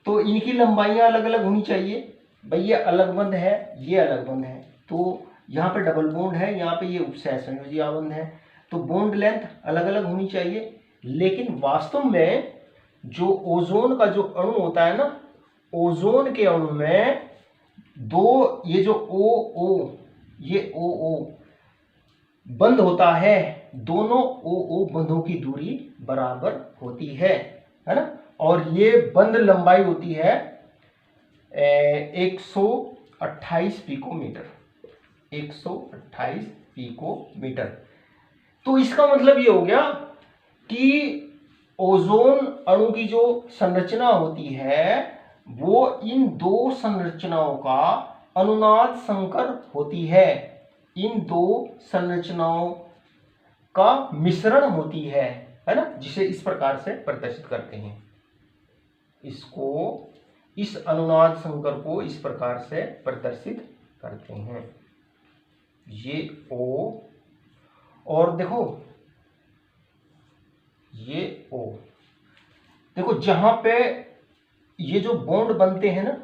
तो इनकी लंबाइयां अलग अलग होनी चाहिए। भाई ये अलग बंध है, ये अलग बंध है, तो यहाँ पे डबल बॉन्ड है, यहाँ पे ये उपसह संयोजी आबंध है, तो बॉन्ड लेंथ अलग अलग होनी चाहिए। लेकिन वास्तव में जो ओजोन का जो अणु होता है ना, ओजोन के अणु में दो, ये जो OO, ये OO बंध होता है, दोनों OO बंधों की दूरी बराबर होती है ना। और ये बंध लंबाई होती है 128 पिकोमीटर, 128 पिकोमीटर। तो इसका मतलब ये हो गया कि ओजोन अणु की जो संरचना होती है, वो इन 2 संरचनाओं का अनुनाद संकर होती है, इन 2 संरचनाओं का मिश्रण होती है ना, जिसे इस प्रकार से प्रदर्शित करते हैं। इसको, इस अनुनाद संकर को इस प्रकार से प्रदर्शित करते हैं। ये O, और देखो ये O, देखो जहां पे ये जो बॉन्ड बनते हैं ना,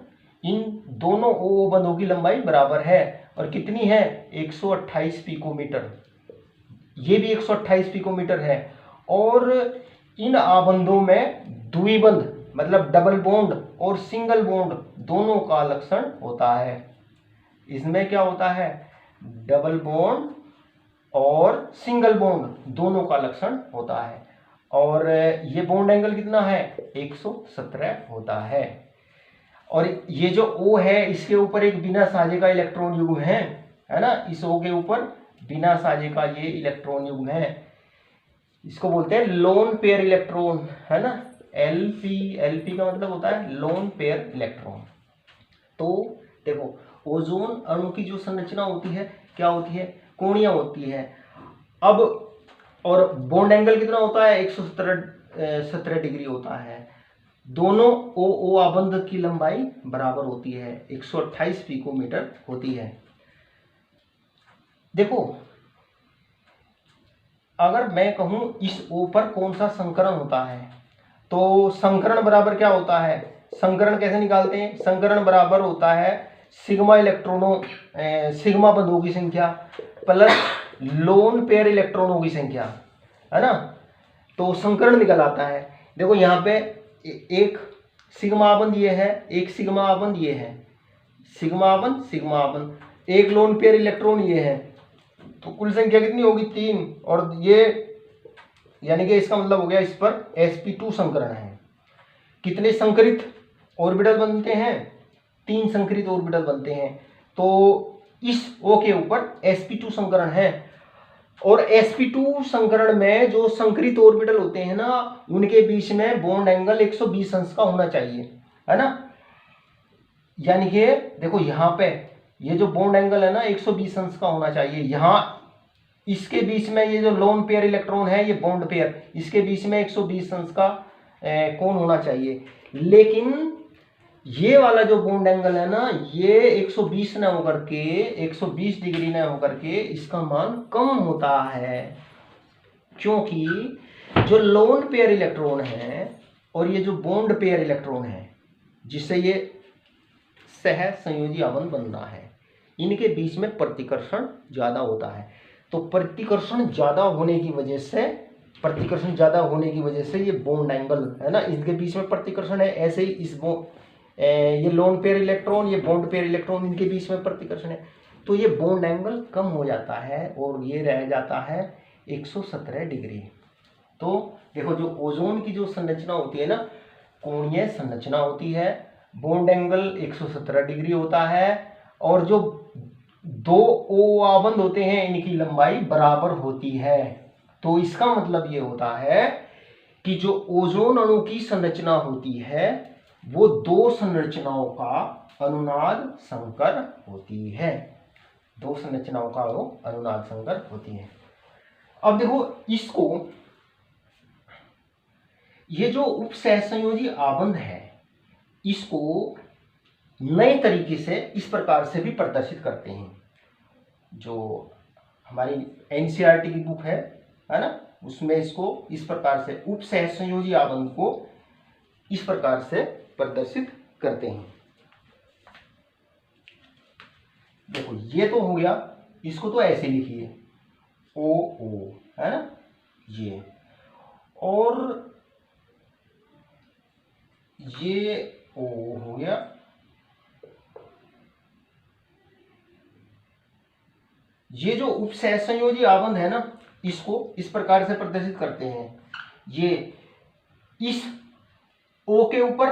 इन दोनों OO बंधों की लंबाई बराबर है, और कितनी है? 128 पिकोमीटर। ये भी 128 पिकोमीटर है। और इन आबंधों में द्विबंध मतलब डबल बॉन्ड और सिंगल बॉन्ड दोनों का लक्षण होता है। इसमें क्या होता है? डबल बॉन्ड और सिंगल बॉन्ड दोनों का लक्षण होता है। और ये बॉन्ड एंगल कितना है? 117 होता है। और ये जो O है, इसके ऊपर एक बिना साझे का इलेक्ट्रॉन युग्म है ना। इस O के ऊपर बिना साझे का ये इलेक्ट्रॉन युग्म है, इसको बोलते हैं लोन पेयर इलेक्ट्रॉन, है ना। LP का मतलब होता है लोन पेयर इलेक्ट्रॉन। तो देखो ओजोन अणु की जो संरचना होती है क्या होती है? कोणीय होती है। अब और बॉन्ड एंगल कितना होता है? 117 डिग्री होता है। दोनों OO आबंध की लंबाई बराबर होती है, 128 पिकोमीटर होती है। देखो अगर मैं कहूं इस O पर कौन सा संकरण होता है, तो संकरण बराबर क्या होता है? संकरण कैसे निकालते हैं? संकरण बराबर होता है सिग्मा इलेक्ट्रॉनों सिग्मा बंधुओं की संख्या प्लस लोन पेयर इलेक्ट्रॉनों की संख्या, है ना। तो संकरण निकल आता है। देखो यहाँ पे एक सिग्मा आबंध ये है, एक सिग्मा आबंध ये है, सिग्मा आबंध, एक लोन पेयर इलेक्ट्रॉन ये है, तो कुल संख्या कितनी होगी? 3। और ये यानी कि इसका मतलब हो गया इस पर sp2 संकरण है। कितने संकरित ऑर्बिटल बनते हैं? 3 संकरित ऑर्बिटल बनते हैं। तो इस O के ऊपर sp2 संकरण है। और sp2 संकरण में जो संकरित ऑर्बिटल होते हैं ना, उनके बीच में बॉन्ड एंगल 120 अंश का होना चाहिए, है ना। यानी कि देखो यहाँ पे ये जो बॉन्ड एंगल है ना 120 अंश का होना चाहिए। यहाँ इसके बीच में ये जो लोन पेयर इलेक्ट्रॉन है, ये बॉन्ड पेयर, इसके बीच में 120 अंश का कोण होना चाहिए। लेकिन ये वाला जो बॉन्ड एंगल है ना, ये 120 न होकर के 120 डिग्री न होकर के इसका मान कम होता है, क्योंकि जो लोन पेयर इलेक्ट्रॉन है और ये जो बॉन्ड पेयर इलेक्ट्रॉन है जिससे ये सह संयोजी आबंध बन रहा है, इनके बीच में प्रतिकर्षण ज्यादा होता है। तो प्रतिकर्षण ज्यादा होने की वजह से ये बॉन्ड एंगल है ना, इनके बीच में प्रतिकर्षण है। ऐसे ही इस ये लोन पेयर इलेक्ट्रॉन, ये बॉन्ड पेयर इलेक्ट्रॉन, इनके बीच में प्रतिकर्षण है, तो ये बॉन्ड एंगल कम हो जाता है और ये रह जाता है 117 डिग्री। तो देखो जो ओजोन की जो संरचना होती है ना, कोणीय संरचना होती है, बॉन्ड एंगल 117 डिग्री होता है, और जो 2 O आबंध होते हैं इनकी लंबाई बराबर होती है। तो इसका मतलब ये होता है कि जो ओजोन अणु की संरचना होती है वो 2 संरचनाओं का अनुनाद संकर होती है, 2 संरचनाओं का वो अनुनाद संकर होती है। अब देखो इसको, ये जो उपसहसंयोजी आबंध है इसको नए तरीके से इस प्रकार से भी प्रदर्शित करते हैं। जो हमारी एनसीईआरटी की बुक है ना, उसमें इसको इस प्रकार से उपसहसंयोजी आबंध को इस प्रकार से प्रदर्शित करते हैं। देखो ये तो हो गया, इसको तो ऐसे लिखिए OO, है ना ये, और ये O हो गया, ये जो उपसहसंयोजी आबंध है ना इसको इस प्रकार से प्रदर्शित करते हैं। ये इस O के ऊपर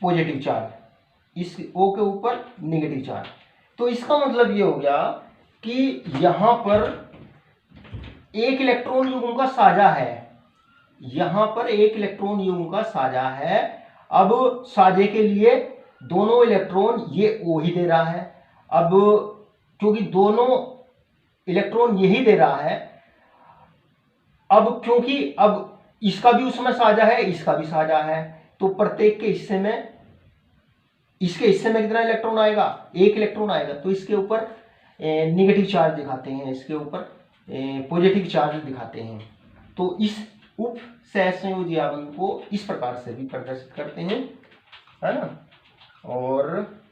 पॉजिटिव चार्ज, इस O के ऊपर नेगेटिव चार्ज। तो इसका मतलब ये हो गया कि यहां पर एक इलेक्ट्रॉन युग्म का साझा है, यहां पर एक इलेक्ट्रॉन युग्म का साझा है। अब साझे के लिए दोनों इलेक्ट्रॉन ये O ही दे रहा है। अब क्योंकि दोनों इलेक्ट्रॉन यही दे रहा है, अब क्योंकि अब इसका भी उसमें साझा है, इसका भी साझा है, तो प्रत्येक के हिस्से में, इसके हिस्से में कितना इलेक्ट्रॉन आएगा? 1 इलेक्ट्रॉन आएगा। तो इसके ऊपर नेगेटिव चार्ज दिखाते हैं, इसके ऊपर पॉजिटिव चार्ज दिखाते हैं। तो इस उप सहसंयोजी आबंध को इस प्रकार से भी प्रदर्शित करते हैं, है ना। और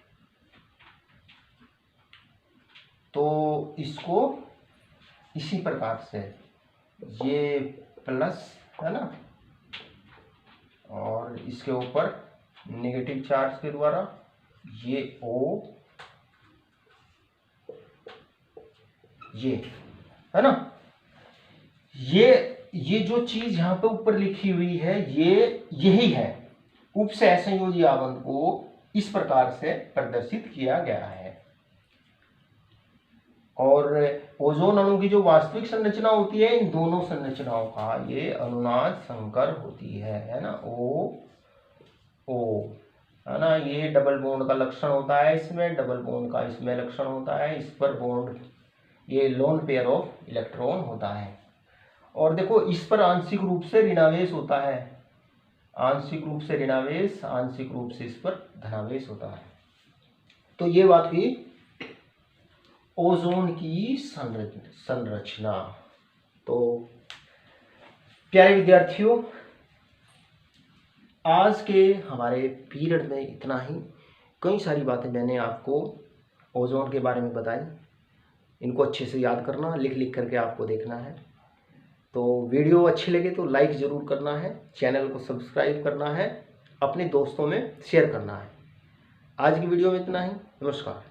तो इसको इसी प्रकार से ये प्लस, है ना, और इसके ऊपर नेगेटिव चार्ज के द्वारा ये O, ये, है ना। ये जो चीज यहां पे ऊपर लिखी हुई है ये यही है, उपसहसंयोजी आबंध को इस प्रकार से प्रदर्शित किया गया है। और ओजोन अणु की जो वास्तविक संरचना होती है, इन दोनों संरचनाओं का ये अनुनाद संकर होती है ना, O, है ना। ये डबल बॉन्ड का लक्षण होता है, इसमें डबल बॉन्ड का इसमें लक्षण होता है, इस पर बॉन्ड ये लोन पेयर ऑफ इलेक्ट्रॉन होता है। और देखो इस पर आंशिक रूप से ऋणावेश होता है, आंशिक रूप से ऋणावेश, आंशिक रूप से इस पर धनावेश होता है। तो ये बात हुई ओजोन की संरचना। तो प्यारे विद्यार्थियों, आज के हमारे पीरियड में इतना ही। कई सारी बातें मैंने आपको ओजोन के बारे में बताई, इनको अच्छे से याद करना, लिख लिख करके आपको देखना है। तो वीडियो अच्छी लगे तो लाइक ज़रूर करना है, चैनल को सब्सक्राइब करना है, अपने दोस्तों में शेयर करना है। आज की वीडियो में इतना ही। नमस्कार।